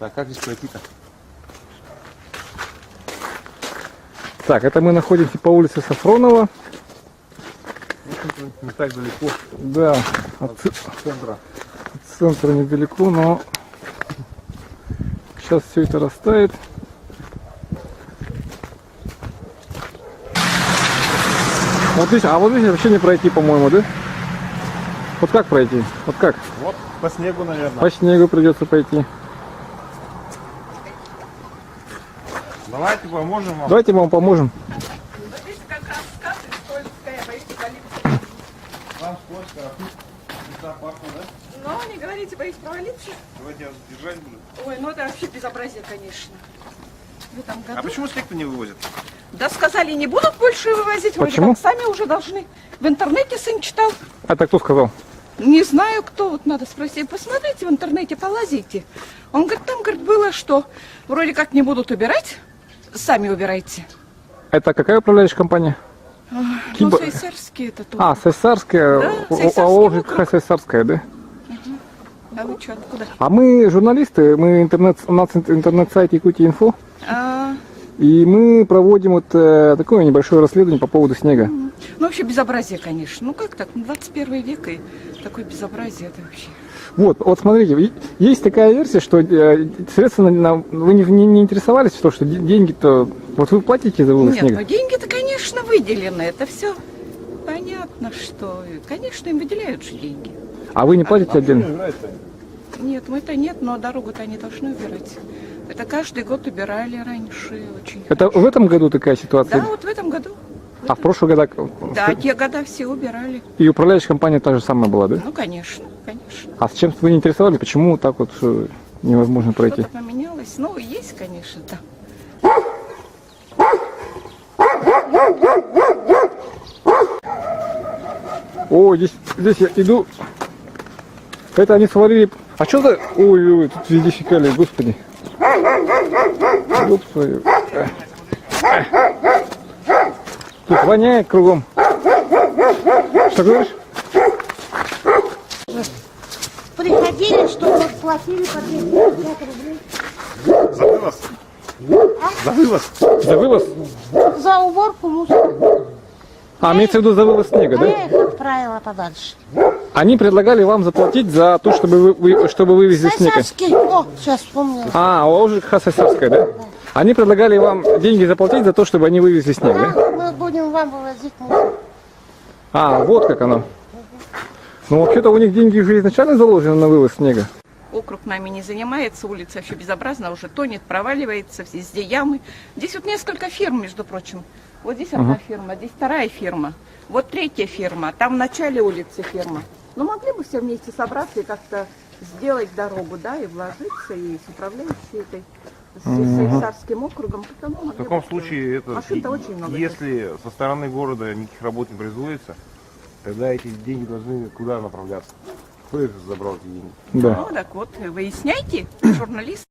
Так, как здесь пройти-то? Так, это мы находимся по улице Сафронова. Не так далеко Да, от центра. от центра недалеко, но сейчас все это растает. Вот здесь, а вот здесь вообще не пройти, по-моему, да? Вот как пройти? Вот как? Вот по снегу, наверное. По снегу придется пойти. Давайте поможем вам. Давайте мы вам поможем. Здесь как раз скаты скользкая, боюсь провалиться. Там сколько? Это опасно, да? Но не говорите, боюсь провалиться. Давайте я вас держать буду. Ой, ну это вообще безобразие, конечно. В этом году. А почему снег-то не вывозят? Да сказали, не будут больше вывозить. Вроде Почему? как сами уже должны. В интернете сын читал. Это кто сказал? Не знаю, кто, вот надо спросить. Посмотрите в интернете, полазите. Он говорит, там, говорит, было, что вроде как не будут убирать, сами убирайте. Это какая управляющая компания? Ну, Киба- Сайсарский это тут. А, Сайсарская, Да, Сайсарский ОЖКХ округ. Сайсарская, да? А вы что, откуда? А мы журналисты, мы у нас интернет-сайт Якутия.Инфо, А, и мы проводим вот такое небольшое расследование по поводу снега. ну, вообще безобразие, конечно. Ну, как так? 21 век и такое безобразие это вообще. Вот смотрите, есть такая версия, что средства, вы не интересовались, что деньги-то, вот вы платите за вывоз Нет, ну снега? деньги-то, конечно, выделены. Это все понятно, что, конечно, им выделяют же деньги. А вы не платите отдельно? Нет, мы-то нет, но дорогу-то они должны убирать. Это каждый год убирали раньше очень. Это в этом году такая ситуация? Да, вот в этом году. А в прошлые года? Да, те года все убирали. И управляющая компания та же самая была, да? Ну, конечно, конечно. А с чем вы не интересовали, почему так вот невозможно пройти? Что-то поменялось. Ну, есть, конечно, да. О, здесь я иду. Это они свалили. А что за... Ой, тут везде фекалии, господи. Ёб твою. Тут воняет кругом. Что говоришь? Приходили, что платили по 250 рублей. За вывоз? За вывоз? За вывоз? За уборку мусора. А, имеется в виду за вывоз снега, А да? я их отправила подальше. Они предлагали вам заплатить за то, чтобы чтобы вывезли снег. Сайсарский. О, сейчас вспомнила. А, ОЖКХ Сайсарская, да? Они предлагали вам деньги заплатить за то, чтобы они вывезли снег, да? Да, мы будем вам вывозить мусор. А, вот как оно. Ну, вообще-то у них деньги уже изначально заложены на вывоз снега. Округ нами не занимается, улица вообще безобразна, уже тонет, проваливается, везде ямы. Здесь вот несколько фирм, между прочим. Вот здесь одна фирма, здесь вторая фирма, вот третья фирма, там в начале улицы фирма. Ну, могли бы все вместе собраться и как-то сделать дорогу, да, и вложиться, и с управляющей этой, с Сайсарским округом. В таком случае, это, Машин-то очень много. если со стороны города никаких работ не производится, тогда эти деньги должны куда направляться? Кто их забрал, эти деньги? Да. Ну, так вот, выясняйте, журналист.